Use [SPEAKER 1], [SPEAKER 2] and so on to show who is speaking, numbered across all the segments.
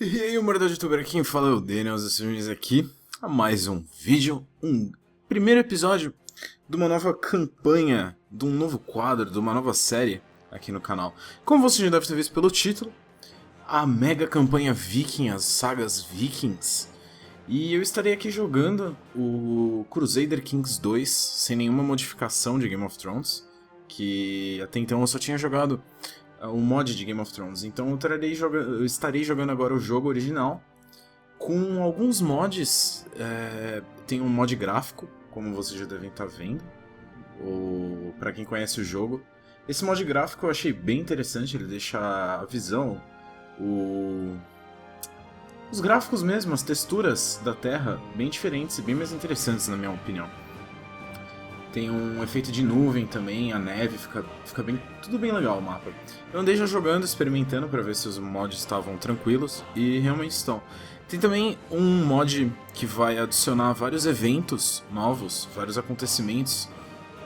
[SPEAKER 1] E aí, o Morador de Youtuber, quem fala é o Daniel, os aqui a mais um vídeo, um primeiro episódio de uma nova campanha, de um novo quadro, de uma nova série aqui no canal. Como você já deve ter visto pelo título, a mega campanha Viking, as sagas Vikings. E eu estarei aqui jogando o Crusader Kings 2 sem nenhuma modificação de Game of Thrones, que até então eu só tinha jogado o mod de Game of Thrones. Então eu estarei jogando agora o jogo original com alguns mods. Tem um mod gráfico, como vocês já devem estar vendo, para quem conhece o jogo. Esse mod gráfico eu achei bem interessante, ele deixa a visão, os gráficos mesmo, as texturas da Terra bem diferentes e bem mais interessantes, na minha opinião. Tem um efeito de nuvem também, a neve, fica bem, tudo bem legal o mapa. Eu andei já jogando, experimentando para ver se os mods estavam tranquilos, e realmente estão. Tem também um mod que vai adicionar vários eventos novos, vários acontecimentos,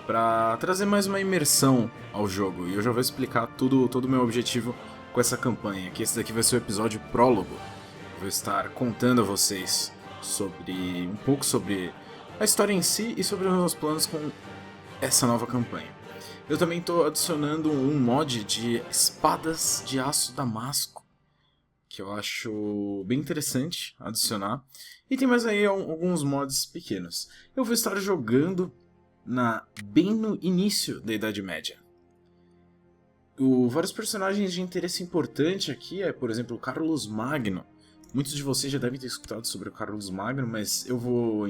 [SPEAKER 1] para trazer mais uma imersão ao jogo. E eu já vou explicar todo o meu objetivo com essa campanha, que esse daqui vai ser o episódio prólogo. Vou estar contando a vocês um pouco sobre a história em si e sobre os meus planos com essa nova campanha. Eu também estou adicionando um mod de espadas de aço damasco, que eu acho bem interessante adicionar. E tem mais aí alguns mods pequenos. Eu vou estar jogando bem no início da Idade Média. Vários personagens de interesse importante aqui por exemplo, o Carlos Magno. Muitos de vocês já devem ter escutado sobre o Carlos Magno, mas eu vou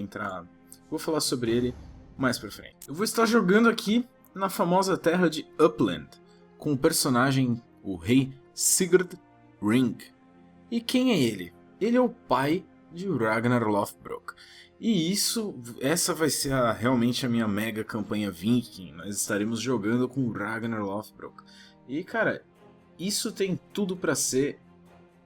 [SPEAKER 1] falar sobre ele mais pra frente. Eu vou estar jogando aqui na famosa terra de Upland, com o personagem, o rei Sigurd Ring. E quem é ele? Ele é o pai de Ragnar Lothbrok. E essa vai ser realmente a minha mega campanha Viking. Nós estaremos jogando com Ragnar Lothbrok. E cara, isso tem tudo pra ser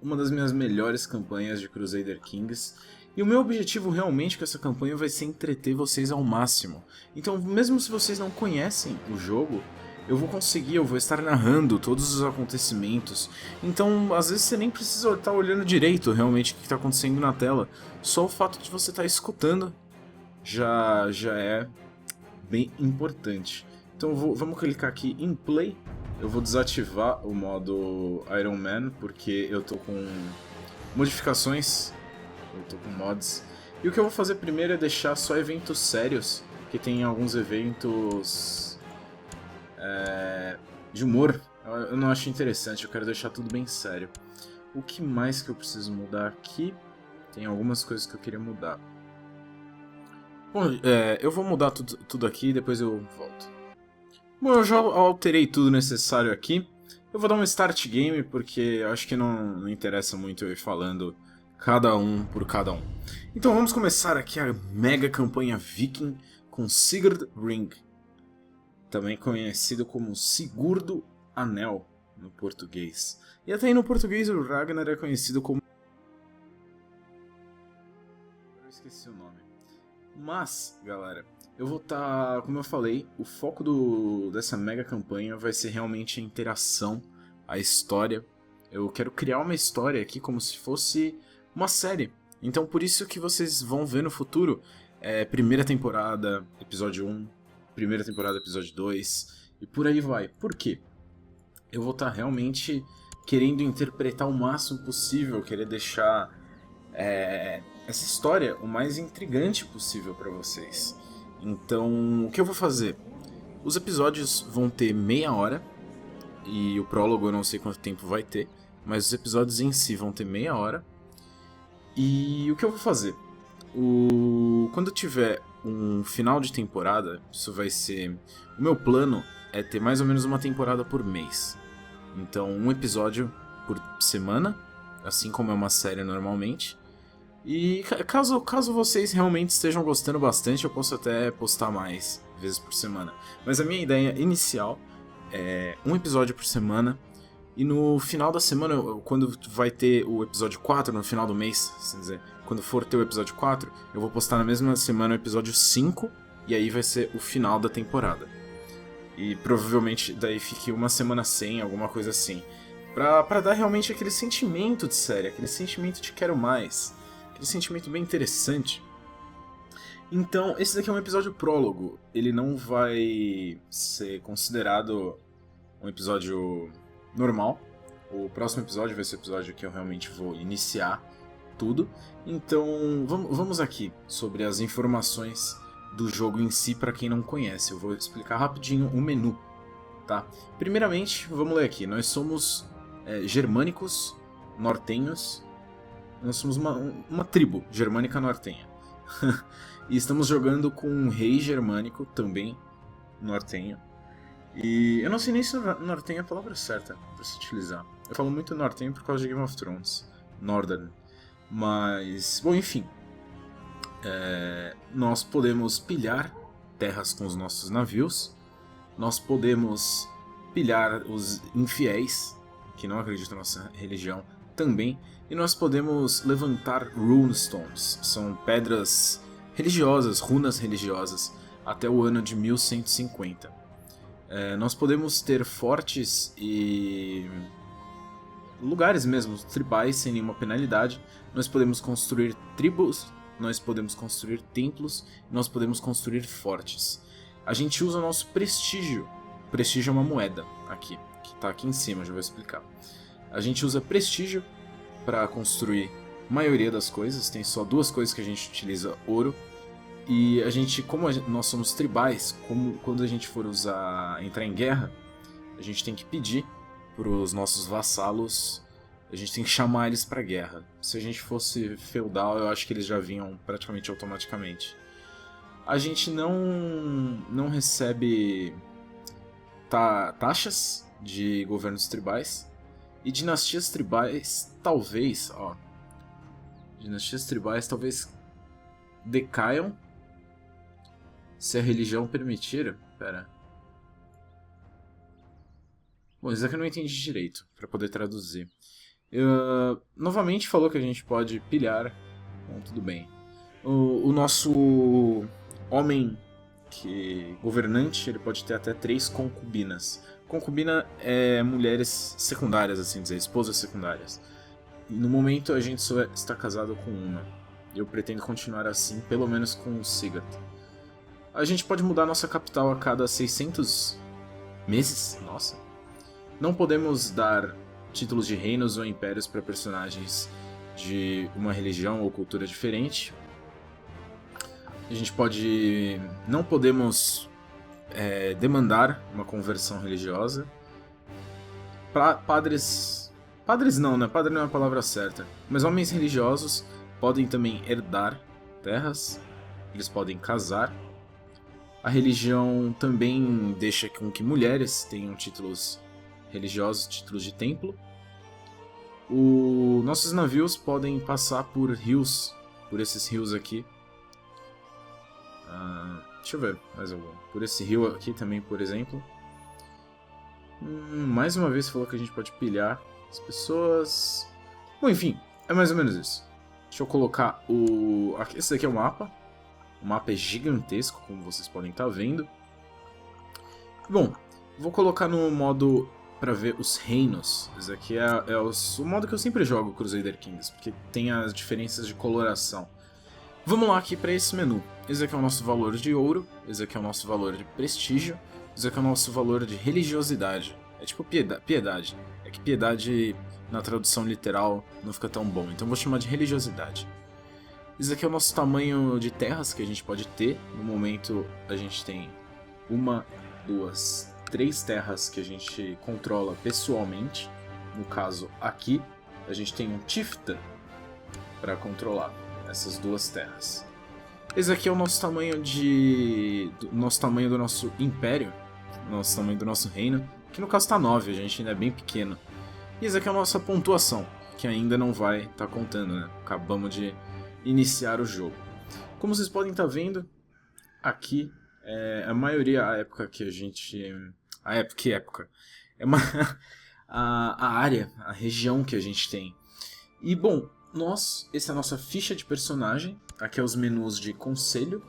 [SPEAKER 1] uma das minhas melhores campanhas de Crusader Kings. E o meu objetivo realmente com essa campanha vai ser entreter vocês ao máximo. Então, mesmo se vocês não conhecem o jogo, eu vou estar narrando todos os acontecimentos. Então, às vezes você nem precisa estar olhando direito realmente o que está acontecendo na tela. Só o fato de você estar escutando já é bem importante. Então, vamos clicar aqui em Play. Eu vou desativar o modo Iron Man, porque eu tô com modificações. Eu tô com mods. E o que eu vou fazer primeiro é deixar só eventos sérios, que tem alguns eventos de humor. Eu não acho interessante, eu quero deixar tudo bem sério. O que mais que eu preciso mudar aqui? Tem algumas coisas que eu queria mudar. Bom, eu vou mudar tudo aqui e depois eu volto. Bom, eu já alterei tudo necessário aqui. Eu vou dar um start game, porque eu acho que não interessa muito eu ir falando cada um por cada um. Então vamos começar aqui a mega campanha Viking com Sigurd Ring, também conhecido como Sigurdo Anel no português. E até aí no português o Ragnar é conhecido como... Eu esqueci o nome. Mas, galera, eu vou estar, como eu falei, o foco dessa mega campanha vai ser realmente a interação, a história. Eu quero criar uma história aqui como se fosse uma série. Então por isso que vocês vão ver no futuro primeira temporada, episódio 1, primeira temporada, episódio 2 e por aí vai. Por quê? Eu vou estar realmente querendo interpretar o máximo possível, querer deixar essa história o mais intrigante possível para vocês. Então o que eu vou fazer? Os episódios vão ter meia hora e o prólogo eu não sei quanto tempo vai ter, mas os episódios em si vão ter meia hora. E o que eu vou fazer? Quando tiver um final de temporada, isso vai ser... O meu plano é ter mais ou menos uma temporada por mês. Então, um episódio por semana, assim como é uma série normalmente. E caso vocês realmente estejam gostando bastante, eu posso até postar mais vezes por semana. Mas a minha ideia inicial é um episódio por semana. E no final da semana, quando vai ter o episódio 4, no final do mês, assim dizer, quando for ter o episódio 4, eu vou postar na mesma semana o episódio 5, e aí vai ser o final da temporada. E provavelmente daí fique uma semana sem, alguma coisa assim. Pra dar realmente aquele sentimento de série, aquele sentimento de quero mais, aquele sentimento bem interessante. Então, esse daqui é um episódio prólogo, ele não vai ser considerado um episódio normal. O próximo episódio vai ser o episódio que eu realmente vou iniciar tudo. Então, vamos aqui sobre as informações do jogo em si para quem não conhece. Eu vou explicar rapidinho o menu, tá? Primeiramente, vamos ler aqui. Nós somos germânicos, nortenhos. Nós somos uma tribo germânica nortenha. E estamos jogando com um rei germânico também nortenho. E eu não sei nem se nortenho é a palavra certa para se utilizar. Eu falo muito nortenho por causa de Game of Thrones. Northern. Mas, bom, enfim. Nós podemos pilhar terras com os nossos navios. Nós podemos pilhar os infiéis, que não acreditam na nossa religião, também. E nós podemos levantar runestones. São pedras religiosas, runas religiosas, até o ano de 1150. Nós podemos ter fortes e lugares mesmo, tribais, sem nenhuma penalidade. Nós podemos construir tribos, nós podemos construir templos, nós podemos construir fortes. A gente usa o nosso prestígio. Prestígio é uma moeda, aqui, que está aqui em cima, já vou explicar. A gente usa prestígio para construir a maioria das coisas, tem só duas coisas que a gente utiliza: ouro. E a gente, nós somos tribais, quando a gente for entrar em guerra, a gente tem que pedir para os nossos vassalos, a gente tem que chamar eles para guerra. Se a gente fosse feudal, eu acho que eles já vinham praticamente automaticamente. A gente não recebe taxas de governos tribais. E dinastias tribais talvez decaiam se a religião permitir. Pera. Bom, isso aqui eu não entendi direito, para poder traduzir. Novamente falou que a gente pode pilhar. Bom, tudo bem. O nosso homem governante, ele pode ter até 3 concubinas. Concubina é mulheres secundárias, assim dizer, esposas secundárias. E no momento a gente só está casado com uma. Eu pretendo continuar assim, pelo menos com o Sigurd. A gente pode mudar nossa capital a cada 600 meses. Nossa. Não podemos dar títulos de reinos ou impérios para personagens de uma religião ou cultura diferente. A gente pode... Não podemos demandar uma conversão religiosa. Padres não, né? Padre não é a palavra certa. Mas homens religiosos podem também herdar terras. Eles podem casar. A religião também deixa com que mulheres tenham títulos religiosos, títulos de templo. Nossos navios podem passar por rios, por esses rios aqui. Deixa eu ver mais algum. Por esse rio aqui também, por exemplo. Mais uma vez falou que a gente pode pilhar as pessoas. Bom, enfim, é mais ou menos isso. Deixa eu colocar esse daqui é o mapa. O mapa é gigantesco, como vocês podem estar vendo. Bom, vou colocar no modo para ver os reinos. Esse aqui é o modo que eu sempre jogo Crusader Kings, porque tem as diferenças de coloração. Vamos lá aqui para esse menu. Esse aqui é o nosso valor de ouro, esse aqui é o nosso valor de prestígio, esse aqui é o nosso valor de religiosidade. É tipo piedade. É que piedade na tradução literal não fica tão bom, então vou chamar de religiosidade. Esse aqui é o nosso tamanho de terras que a gente pode ter. No momento a gente tem 1, 2, 3 terras que a gente controla pessoalmente. No caso aqui, a gente tem um chieftain para controlar essas 2 terras. Esse aqui é o nosso tamanho do nosso império, nosso tamanho do nosso reino, que no caso está 9, a gente ainda é bem pequeno. E esse aqui é a nossa pontuação, que ainda não vai estar contando, né? Acabamos de iniciar o jogo. Como vocês podem estar vendo, aqui a maioria, a época que a gente... época? A área, a região que a gente tem. E bom, essa é a nossa ficha de personagem. Aqui é os menus de conselho.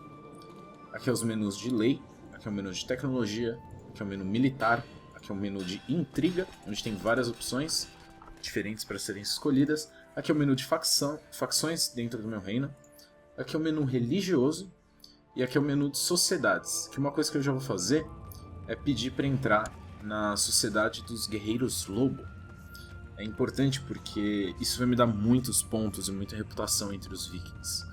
[SPEAKER 1] Aqui é os menus de lei. Aqui é o menu de tecnologia. Aqui é o menu militar. Aqui é o menu de intriga, onde tem várias opções. diferentes para serem escolhidas. Aqui é o menu de facções dentro do meu reino. Aqui é o menu religioso. E aqui é o menu de sociedades. Que uma coisa que eu já vou fazer é pedir para entrar na sociedade dos guerreiros lobo. É importante porque isso vai me dar muitos pontos e muita reputação entre os vikings.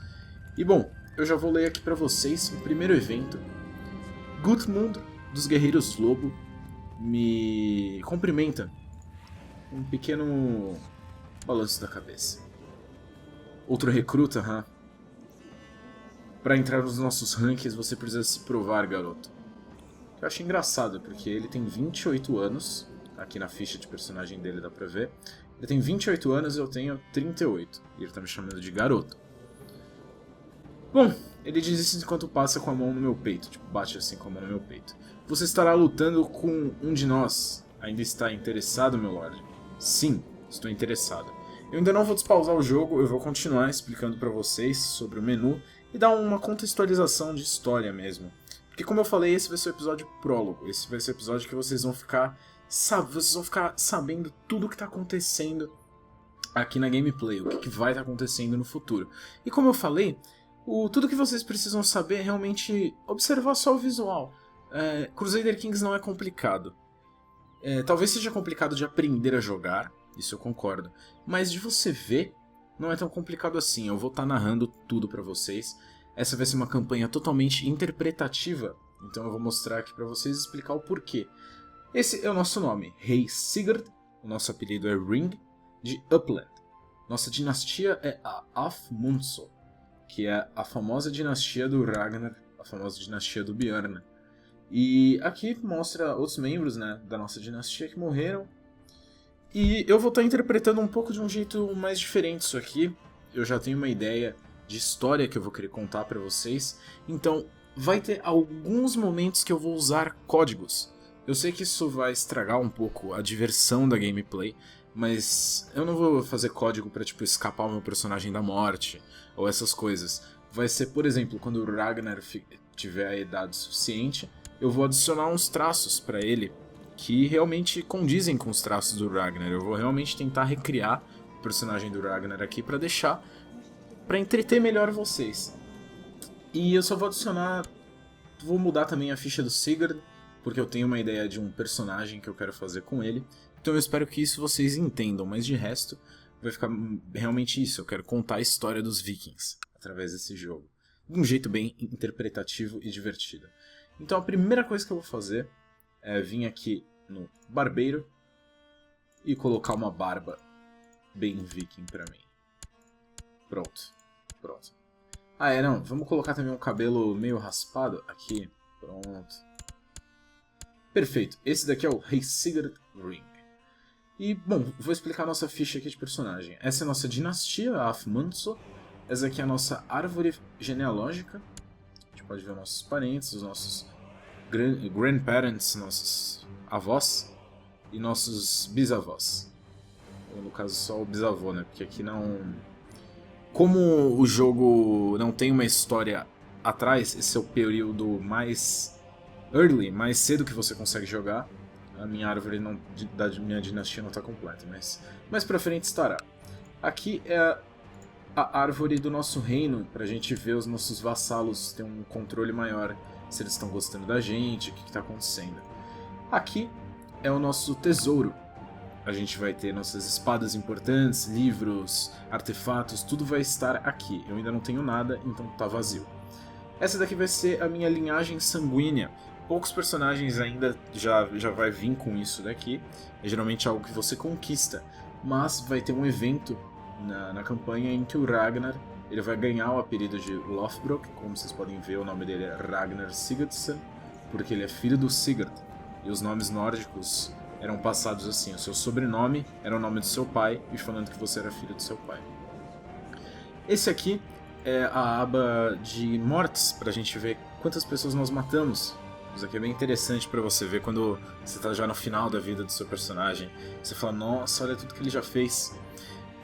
[SPEAKER 1] E bom, eu já vou ler aqui para vocês o primeiro evento. Gutmund dos Guerreiros Lobo me cumprimenta com um pequeno balanço da cabeça. Outro recruta, Para entrar nos nossos rankings você precisa se provar, garoto. Eu acho engraçado, porque ele tem 28 anos, aqui na ficha de personagem dele dá pra ver. Ele tem 28 anos e eu tenho 38, e ele tá me chamando de garoto. Bom, ele diz isso enquanto passa com a mão no meu peito, tipo, bate assim com a mão no meu peito. Você estará lutando com um de nós. Ainda está interessado, meu lord? Sim, estou interessado. Eu ainda não vou despausar o jogo, eu vou continuar explicando pra vocês sobre o menu e dar uma contextualização de história mesmo. Porque como eu falei, esse vai ser o episódio prólogo, esse vai ser o episódio que vocês vão ficar sabendo tudo o que está acontecendo aqui na gameplay, o que vai estar acontecendo no futuro. E como eu falei, tudo que vocês precisam saber é realmente observar só o visual. Crusader Kings não é complicado. Talvez seja complicado de aprender a jogar, isso eu concordo, mas de você ver, não é tão complicado assim. Eu vou estar narrando tudo pra vocês. Essa vai ser uma campanha totalmente interpretativa, então eu vou mostrar aqui pra vocês e explicar o porquê. Esse é o nosso nome, Rei Sigurd, o nosso apelido é Ring, de Upland. Nossa dinastia é a Afmundsson, que é a famosa dinastia do Ragnar, a famosa dinastia do Björn. E aqui mostra outros membros, da nossa dinastia que morreram. E eu vou estar interpretando um pouco de um jeito mais diferente isso aqui. Eu já tenho uma ideia de história que eu vou querer contar pra vocês. Então vai ter alguns momentos que eu vou usar códigos. Eu sei que isso vai estragar um pouco a diversão da gameplay, mas eu não vou fazer código pra tipo escapar o meu personagem da morte ou essas coisas. Vai ser, por exemplo, quando o Ragnar tiver a idade suficiente, eu vou adicionar uns traços pra ele que realmente condizem com os traços do Ragnar. Eu vou realmente tentar recriar o personagem do Ragnar aqui pra entreter melhor vocês. E eu só vou vou mudar também a ficha do Sigurd, porque eu tenho uma ideia de um personagem que eu quero fazer com ele. Então eu espero que isso vocês entendam, mas de resto vai ficar realmente isso. Eu quero contar a história dos vikings através desse jogo, de um jeito bem interpretativo e divertido. Então a primeira coisa que eu vou fazer é vir aqui no barbeiro e colocar uma barba bem viking pra mim. Pronto. Não, vamos colocar também um cabelo meio raspado aqui. Pronto. Perfeito, esse daqui é o Rei Sigurd Ring. E, bom, vou explicar a nossa ficha aqui de personagem. Essa é a nossa dinastia, a Afmundsson. Essa aqui é a nossa árvore genealógica. A gente pode ver nossos parentes, os nossos grandparents, nossos avós e nossos bisavós. Ou no caso só o bisavô, porque aqui não... Como o jogo não tem uma história atrás, esse é o período mais early, mais cedo que você consegue jogar. A minha árvore da minha dinastia não está completa, mas mais pra frente estará. Aqui é a árvore do nosso reino, pra gente ver os nossos vassalos ter um controle maior, se eles estão gostando da gente, o que está acontecendo. Aqui é o nosso tesouro. A gente vai ter nossas espadas importantes, livros, artefatos, tudo vai estar aqui. Eu ainda não tenho nada, então tá vazio. Essa daqui vai ser a minha linhagem sanguínea. Poucos personagens ainda já vai vir com isso daqui. É geralmente algo que você conquista. Mas vai ter um evento na campanha em que o Ragnar ele vai ganhar o apelido de Lothbrok. Como vocês podem ver, o nome dele é Ragnar Sigurdsson, porque ele é filho do Sigurd. E os nomes nórdicos eram passados assim. O seu sobrenome era o nome do seu pai, e falando que você era filho do seu pai. Esse aqui é a aba de mortes, pra gente ver quantas pessoas nós matamos. Isso aqui é bem interessante pra você ver quando você tá já no final da vida do seu personagem. Você fala, nossa, olha tudo que ele já fez.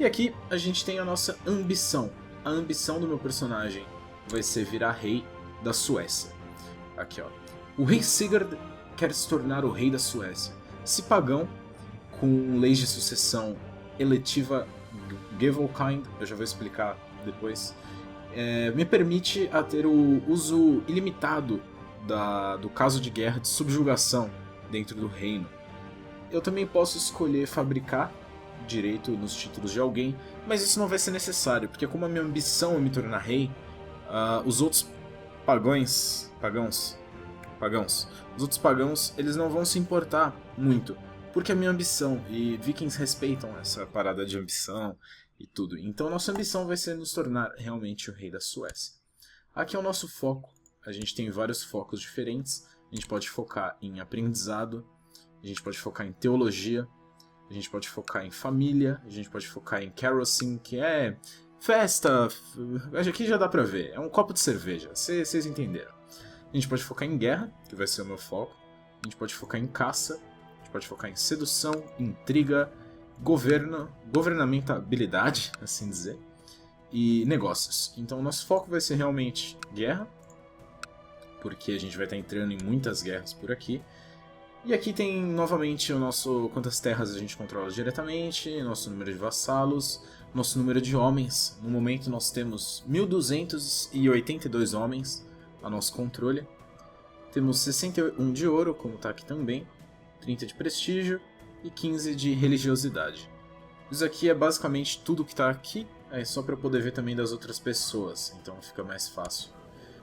[SPEAKER 1] E aqui a gente tem a nossa ambição. A ambição do meu personagem vai ser virar rei da Suécia. Aqui, ó. O rei Sigurd quer se tornar o rei da Suécia. Se pagão, com leis de sucessão eletiva Gevelkind, eu já vou explicar depois, me permite a ter o uso ilimitado do caso de guerra de subjugação dentro do reino. Eu também posso escolher fabricar direito nos títulos de alguém, mas isso não vai ser necessário, porque como a minha ambição é me tornar rei, os outros pagãos, os outros pagãos, eles não vão se importar muito, porque é a minha ambição, e vikings respeitam essa parada de ambição e tudo. Então nossa ambição vai ser nos tornar realmente o rei da Suécia. Aqui é o nosso foco, a gente tem vários focos diferentes, a gente pode focar em aprendizado, a gente pode focar em teologia, a gente pode focar em família, a gente pode focar em carousing, que é festa, aqui já dá pra ver, é um copo de cerveja, vocês entenderam. A gente pode focar em guerra, que vai ser o meu foco, a gente pode focar em caça, a gente pode focar em sedução, intriga, governamentabilidade, assim dizer, e negócios. Então o nosso foco vai ser realmente guerra, porque a gente vai estar entrando em muitas guerras por aqui. E aqui tem novamente o nosso quantas terras a gente controla diretamente, nosso número de vassalos, nosso número de homens. No momento nós temos 1282 homens a nosso controle. Temos 61 de ouro, como está aqui também, 30 de prestígio e 15 de religiosidade. Isso aqui é basicamente tudo que está aqui, é só para poder ver também das outras pessoas, então fica mais fácil.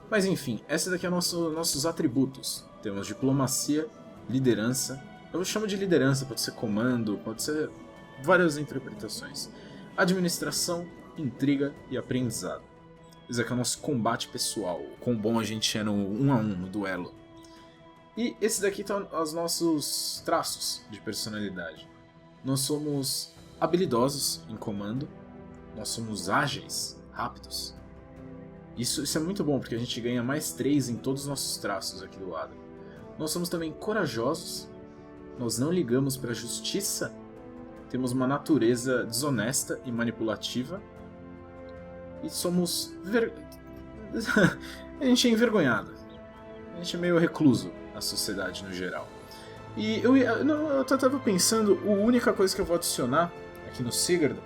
[SPEAKER 1] Mas enfim, esse daqui é nossos atributos. Temos diplomacia, liderança, eu chamo de liderança, pode ser comando, pode ser várias interpretações. Administração, intriga e aprendizado. Esse aqui é o nosso combate pessoal, o quão bom a gente é no 1 a 1, no duelo. E esse daqui estão os nossos traços de personalidade. Nós somos habilidosos em comando, nós somos ágeis, rápidos. Isso é muito bom, porque a gente ganha mais 3 em todos os nossos traços aqui do lado. Nós somos também corajosos, nós não ligamos para a justiça, temos uma natureza desonesta e manipulativa, e somos... a gente é envergonhado, a gente é meio recluso à sociedade no geral. E eu tava pensando, a única coisa que eu vou adicionar aqui no Sigurd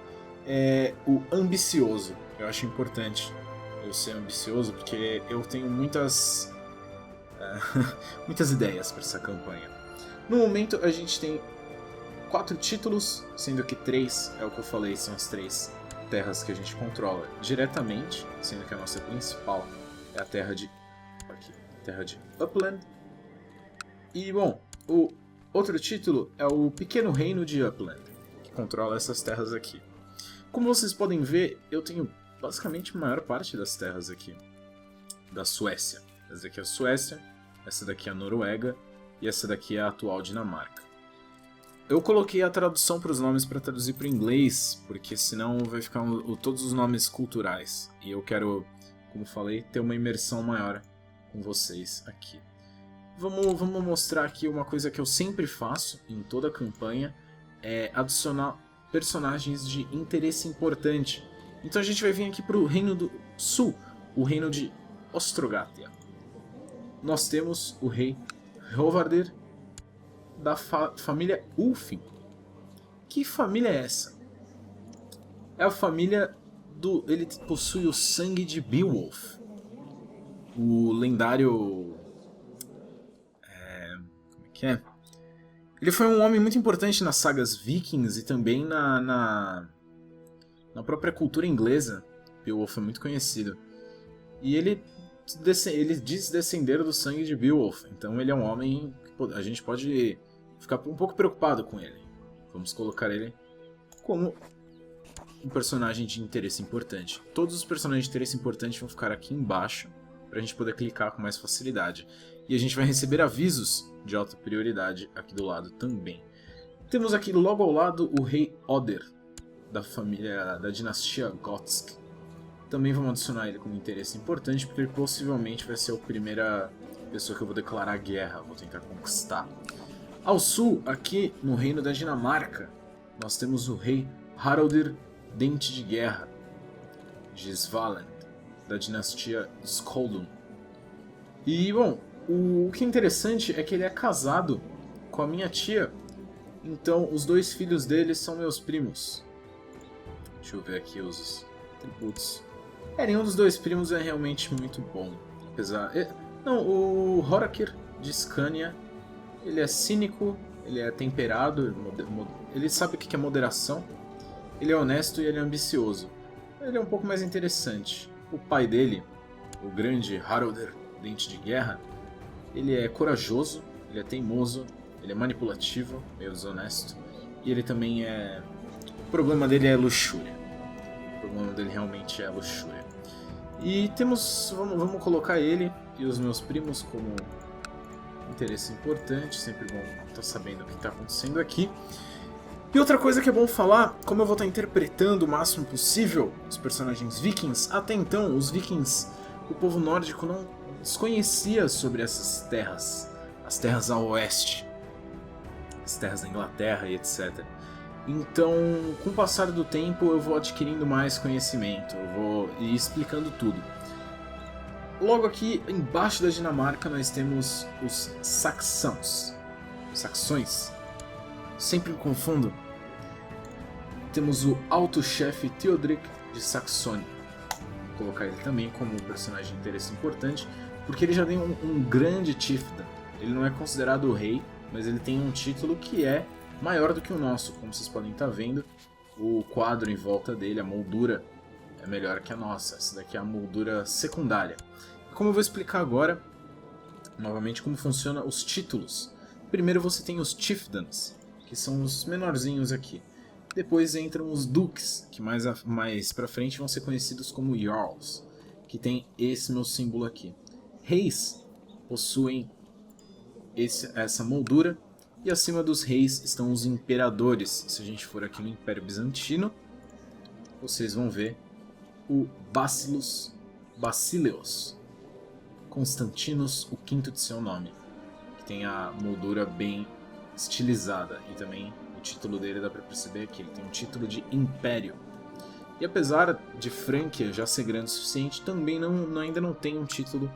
[SPEAKER 1] é o ambicioso. Eu acho importante eu ser ambicioso, porque eu tenho muitas ideias para essa campanha. No momento a gente tem 4 títulos, sendo que 3 é o que eu falei, são as 3 terras que a gente controla diretamente, sendo que a nossa principal é a terra de Upland. E bom, o outro título é o Pequeno Reino de Upland, que controla essas terras aqui. Como vocês podem ver, eu tenho basicamente a maior parte das terras aqui da Suécia. Essa daqui é a Suécia, essa daqui é a Noruega e essa daqui é a atual Dinamarca. Eu coloquei a tradução para os nomes para traduzir para o inglês, porque senão vai ficar todos os nomes culturais. E eu quero, como falei, ter uma imersão maior com vocês aqui. Vamos mostrar aqui uma coisa que eu sempre faço em toda a campanha, é adicionar personagens de interesse importante. Então a gente vai vir aqui para o Reino do Sul, o Reino de Ostrogatia. Nós temos o rei Hroðvar da família Ulfin. Que família é essa? É a família do... Ele possui o sangue de Beowulf, o lendário... Como é que é? Ele foi um homem muito importante nas sagas vikings e também na própria cultura inglesa. Beowulf é muito conhecido. E ele diz descender do sangue de Beowulf. Então ele é um homem que a gente pode ficar um pouco preocupado com ele. Vamos colocar ele como um personagem de interesse importante. Todos os personagens de interesse importante vão ficar aqui embaixo para a gente poder clicar com mais facilidade. E a gente vai receber avisos de alta prioridade aqui do lado também. Temos aqui logo ao lado o rei Oder, da família da dinastia Gotsk. Também vamos adicionar ele como interesse importante, porque ele possivelmente vai ser a primeira pessoa que eu vou declarar guerra, vou tentar conquistar. Ao sul, aqui no reino da Dinamarca, nós temos o rei Haraldir Dente de Guerra, de Svaland, da dinastia Skoldun. E, bom, o que é interessante é que ele é casado com a minha tia, então os 2 filhos dele são meus primos. Deixa eu ver aqui os atributos. Nenhum dos dois primos é realmente muito bom. Apesar... Não, o Horakir de Scania, ele é cínico, ele é temperado, ele sabe o que é moderação, ele é honesto e ele é ambicioso. Ele é um pouco mais interessante. O pai dele, o grande Haraldur, Dente de Guerra, ele é corajoso, ele é teimoso, ele é manipulativo, meio desonesto, e ele também é... O problema dele é luxúria. O problema dele realmente é luxúria. E temos... Vamos colocar ele e os meus primos como interesse importante, sempre bom estar sabendo o que está acontecendo aqui. E outra coisa que é bom falar, como eu vou estar interpretando o máximo possível os personagens vikings, até então os vikings, o povo nórdico não desconhecia sobre essas terras, as terras a oeste, as terras da Inglaterra e etc. Então, com o passar do tempo, eu vou adquirindo mais conhecimento, eu vou ir explicando tudo. Logo aqui, embaixo da Dinamarca, nós temos os saxões. Sempre me confundo. Temos o alto-chefe Theodric de Saxônia. Vou colocar ele também como um personagem de interesse importante, porque ele já tem um grande chieftain. Ele não é considerado o rei, mas ele tem um título que é maior do que o nosso. Como vocês podem estar vendo, o quadro em volta dele, a moldura, é melhor que a nossa. Essa daqui é a moldura secundária. Como eu vou explicar agora, novamente, como funcionam os títulos. Primeiro você tem os chieftains, que são os menorzinhos aqui. Depois entram os dukes, que mais pra frente vão ser conhecidos como jarls, que tem esse meu símbolo aqui. Reis possuem essa moldura, e acima dos reis estão os imperadores. Se a gente for aqui no Império Bizantino, vocês vão ver o Basileus Constantinos, o quinto de seu nome, que tem a moldura bem estilizada, e também o título dele dá pra perceber que ele tem um título de Império. E apesar de Franquia já ser grande o suficiente, também ainda não tem um título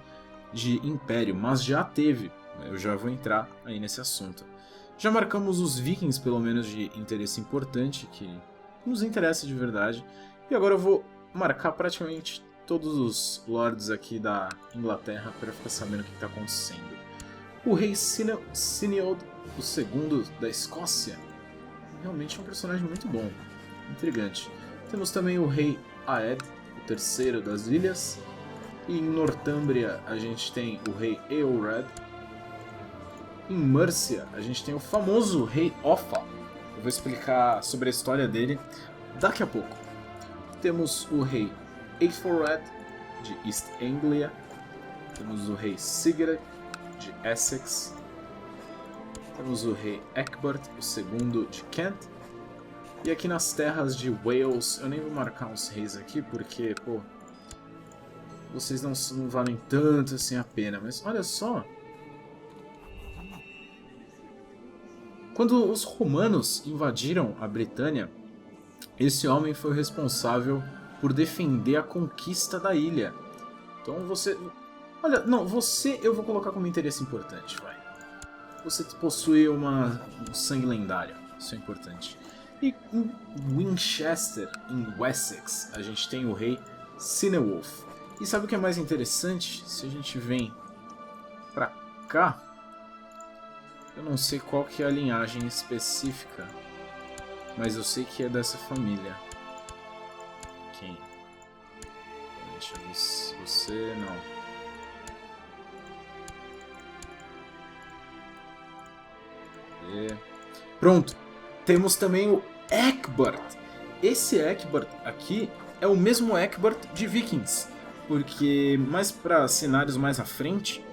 [SPEAKER 1] de Império, mas já teve. Eu já vou entrar aí nesse assunto. Já marcamos os vikings, pelo menos de interesse importante, que nos interessa de verdade. E agora eu vou marcar praticamente todos os lords aqui da Inglaterra para ficar sabendo o que está acontecendo. O rei Sinead II da Escócia realmente é um personagem muito bom, intrigante. Temos também o rei Aed, o terceiro das ilhas. E em Northumbria a gente tem o rei Eored. Em Mercia a gente tem o famoso rei Offa. Eu vou explicar sobre a história dele daqui a pouco. Temos o rei Aethelred de East Anglia. Temos o rei Sigurd de Essex. Temos o rei Ecgbert, o segundo de Kent. E aqui nas terras de Wales, eu nem vou marcar os reis aqui porque, pô, vocês não valem tanto assim a pena. Mas olha só, quando os romanos invadiram a Britânia, esse homem foi o responsável por defender a conquista da ilha. Então você... Olha, não, você eu vou colocar como interesse importante, vai. Você possui um sangue lendário, isso é importante. E em Winchester, em Wessex, a gente tem o rei Cinewulf. E sabe o que é mais interessante? Se a gente vem pra cá, eu não sei qual que é a linhagem específica, mas eu sei que é dessa família. Quem? Deixa eu ver você... não. Pronto, temos também o Ecgbert. Esse Ecgbert aqui é o mesmo Ecgbert de Vikings, porque mais para cenários mais à frente,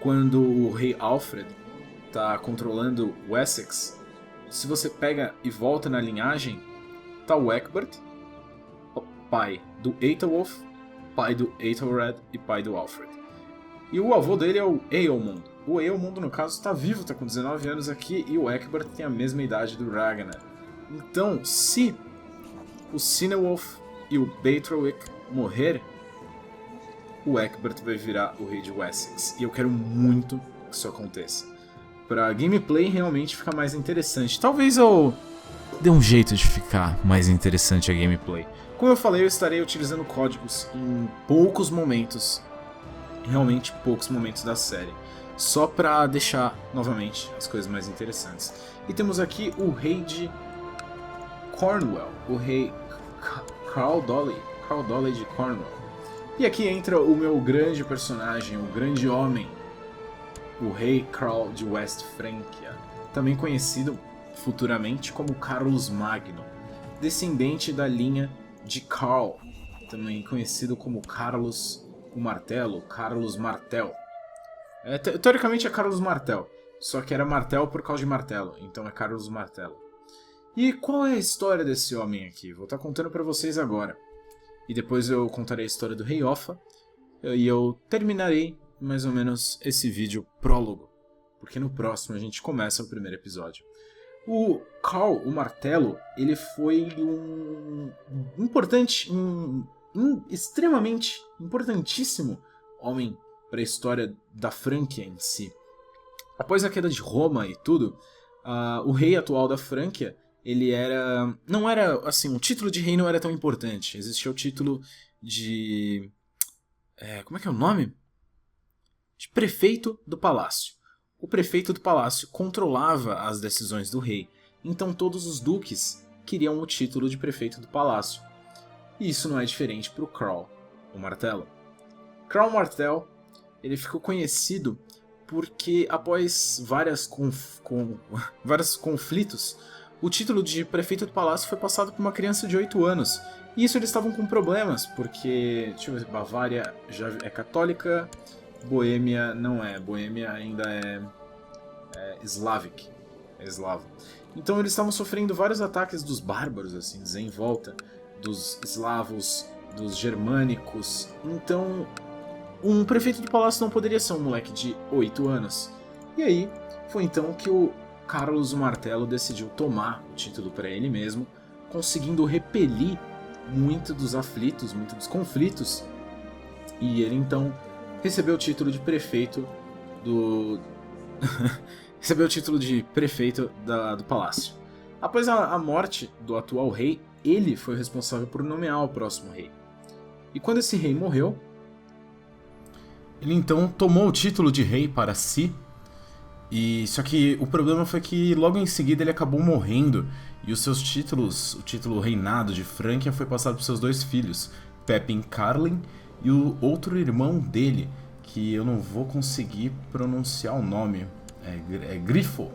[SPEAKER 1] quando o rei Alfred está controlando o Essex, se você pega e volta na linhagem, tá o Ecgbert, pai do Aethelwulf, pai do Aethelred e pai do Alfred. E o avô dele é o Ealmund. O Ealmund, no caso, está vivo, está com 19 anos aqui, e o Ecgbert tem a mesma idade do Ragnar. Então, se o Cinewulf e o Beorhtric morrer, o Ecgbert vai virar o rei de Wessex. E eu quero muito que isso aconteça. Pra gameplay realmente ficar mais interessante. Talvez eu dê um jeito de ficar mais interessante a gameplay. Como eu falei, eu estarei utilizando códigos em poucos momentos, realmente poucos momentos da série, só pra deixar, novamente, as coisas mais interessantes. E temos aqui o rei de Cornwall, o rei Carl Dolly de Cornwall. E aqui entra o meu grande personagem, o grande homem, o rei Carl de West Francia, também conhecido futuramente como Carlos Magno, descendente da linha de Carl, também conhecido como Carlos o Martelo, Carlos Martel. Teoricamente é Carlos Martel, só que era Martel por causa de martelo, então é Carlos Martelo. E qual é a história desse homem aqui? Vou estar contando para vocês agora. E depois eu contarei a história do Rei Offa, e eu terminarei mais ou menos esse vídeo prólogo, porque no próximo a gente começa o primeiro episódio. O Carl, o Martelo, ele foi extremamente importantíssimo homem para a história da Franquia em si. Após a queda de Roma e tudo, o rei atual da Franquia, ele não era assim, o título de rei não era tão importante. Existia o título de como é que é o nome? De prefeito do palácio. O prefeito do palácio controlava as decisões do rei, então todos os duques queriam o título de prefeito do palácio. E isso não é diferente para o Carl, o Martelo. Carl Martel, ele ficou conhecido porque após vários conflitos, o título de prefeito do palácio foi passado por uma criança de 8 anos. E isso eles estavam com problemas, porque deixa eu ver, Bavária já é católica, Boêmia não é. Boêmia ainda é Slavic. É eslavo. Então eles estavam sofrendo vários ataques dos bárbaros, assim, em volta, dos eslavos, dos germânicos. Então, um prefeito de palácio não poderia ser um moleque de 8 anos. E aí, foi então que o Carlos o Martelo decidiu tomar o título para ele mesmo, conseguindo repelir muito dos aflitos, muito dos conflitos. E ele então recebeu o título de prefeito do do palácio. Após a morte do atual rei, ele foi responsável por nomear o próximo rei. E quando esse rei morreu, ele então tomou o título de rei para si. E só que o problema foi que logo em seguida ele acabou morrendo e os seus títulos, o título reinado de Franquia foi passado para seus 2 filhos, Pepin Carlin e o outro irmão dele, que eu não vou conseguir pronunciar o nome, é Grifo.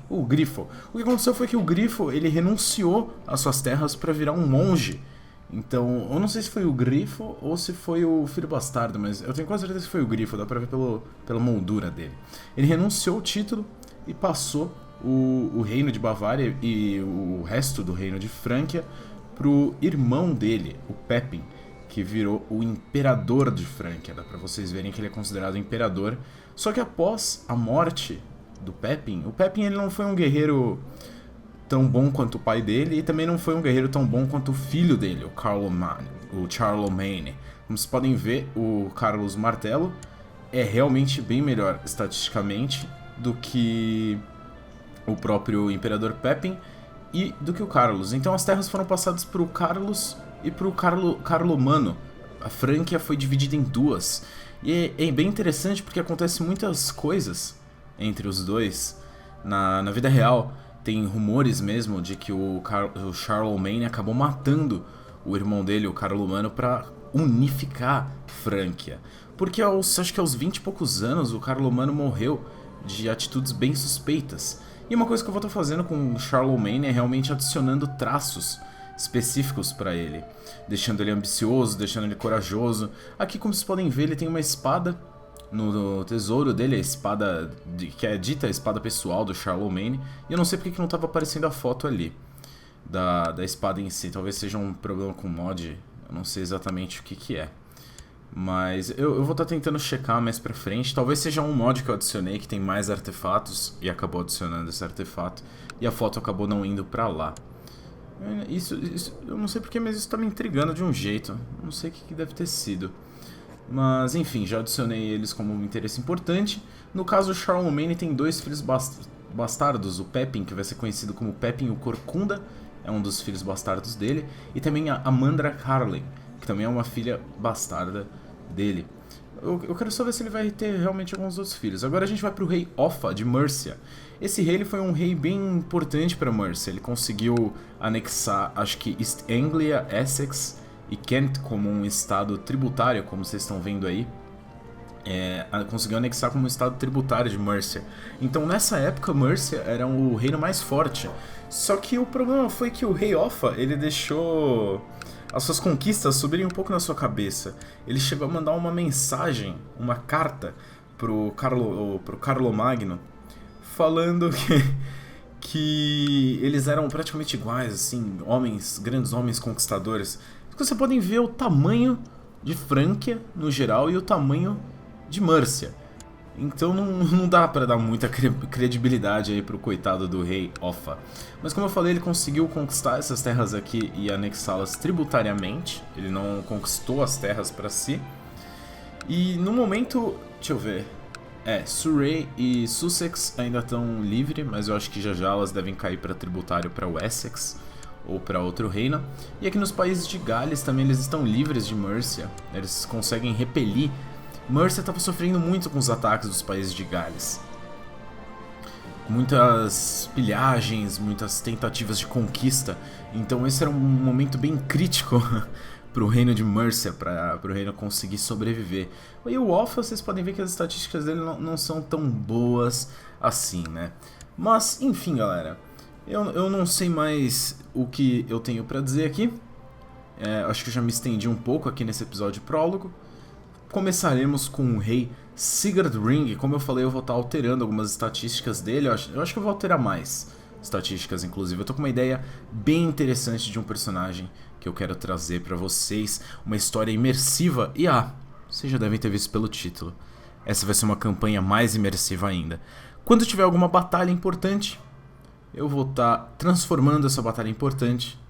[SPEAKER 1] O Grifo. O que aconteceu foi que o Grifo, ele renunciou às suas terras para virar um monge. Então, eu não sei se foi o Grifo ou se foi o filho bastardo, mas eu tenho quase certeza que foi o Grifo, dá pra ver pela moldura dele. Ele renunciou ao título e passou o reino de Bavária e o resto do reino de Franquia pro irmão dele, o Pepin, que virou o imperador de Franquia. Dá pra vocês verem que ele é considerado imperador. Só que após a morte do Pepin, o Pepin ele não foi um guerreiro tão bom quanto o pai dele e também não foi um guerreiro tão bom quanto o filho dele, o Charlemagne. Como vocês podem ver, o Carlos Martelo é realmente bem melhor estatisticamente do que o próprio Imperador Pepin e do que o Carlos. Então as terras foram passadas para o Carlos e para o Carlomano. A Franquia foi dividida em 2. E é bem interessante porque acontece muitas coisas entre os dois. Na vida real, tem rumores mesmo de que o Charlemagne acabou matando o irmão dele, o Carlomano, para unificar Franquia. Porque acho que aos 20 e poucos anos o Carlomano morreu de atitudes bem suspeitas. E uma coisa que eu vou estar fazendo com o Charlemagne é realmente adicionando traços específicos para ele, deixando ele ambicioso, deixando ele corajoso. Aqui, como vocês podem ver, ele tem uma espada no tesouro dele, a espada que é dita a espada pessoal do Charlemagne, e eu não sei porque que não estava aparecendo a foto ali da espada em si. Talvez seja um problema com o mod, eu não sei exatamente o que é, mas eu vou estar tentando checar mais pra frente. Talvez seja um mod que eu adicionei que tem mais artefatos e acabou adicionando esse artefato e a foto acabou não indo pra lá. Isso eu não sei porque, mas isso tá me intrigando de um jeito. Não sei o que deve ter sido. Mas enfim, já adicionei eles como um interesse importante. No caso, o Charlemagne tem 2 filhos bastardos, o Pepin, que vai ser conhecido como Pepin o Corcunda, é um dos filhos bastardos dele, e também a Amandra Carlin, que também é uma filha bastarda dele. Eu quero só ver se ele vai ter realmente alguns outros filhos. Agora a gente vai pro rei Offa, de Mercia. Esse rei ele foi um rei bem importante para Mercia. Ele conseguiu anexar, acho que East Anglia, Essex e Kent como um estado tributário, como vocês estão vendo aí. Conseguiu anexar como um estado tributário de Mercia. Então nessa época Mercia era o reino mais forte. Só que o problema foi que o rei Offa, ele deixou as suas conquistas subirem um pouco na sua cabeça. Ele chegou a mandar uma mensagem, uma carta pro Carlomagno, falando que eles eram praticamente iguais, assim, grandes homens conquistadores. Vocês podem ver o tamanho de Frânquia no geral e o tamanho de Mercia. Então não dá pra dar muita credibilidade aí pro coitado do rei Offa. Mas como eu falei, ele conseguiu conquistar essas terras aqui e anexá-las tributariamente. Ele não conquistou as terras pra si. E no momento, deixa eu ver. Surrey e Sussex ainda estão livres, mas eu acho que já elas devem cair para tributário para o Essex ou para outro reino. E aqui nos países de Gales também eles estão livres de Mercia. Eles conseguem repelir. Mercia estava sofrendo muito com os ataques dos países de Gales. Muitas pilhagens, muitas tentativas de conquista. Então esse era um momento bem crítico para o reino de Mercia, para o reino conseguir sobreviver. E o Offa, vocês podem ver que as estatísticas dele não são tão boas assim, né? Mas, enfim, galera. Eu não sei mais o que eu tenho para dizer aqui. Acho que eu já me estendi um pouco aqui nesse episódio prólogo. Começaremos com o rei Sigurd Ring. Como eu falei, eu vou estar alterando algumas estatísticas dele. Eu acho que eu vou alterar mais estatísticas, inclusive. Eu tô com uma ideia bem interessante de um personagem que eu quero trazer pra vocês. Uma história imersiva. E vocês já devem ter visto pelo título. Essa vai ser uma campanha mais imersiva ainda. Quando tiver alguma batalha importante, eu vou estar transformando essa batalha importante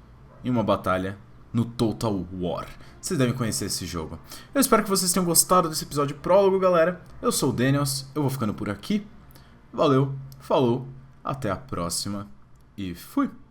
[SPEAKER 1] em uma batalha no Total War. Vocês devem conhecer esse jogo. Eu espero que vocês tenham gostado desse episódio prólogo, galera. Eu sou o Daniels, eu vou ficando por aqui. Valeu, falou, até a próxima e fui!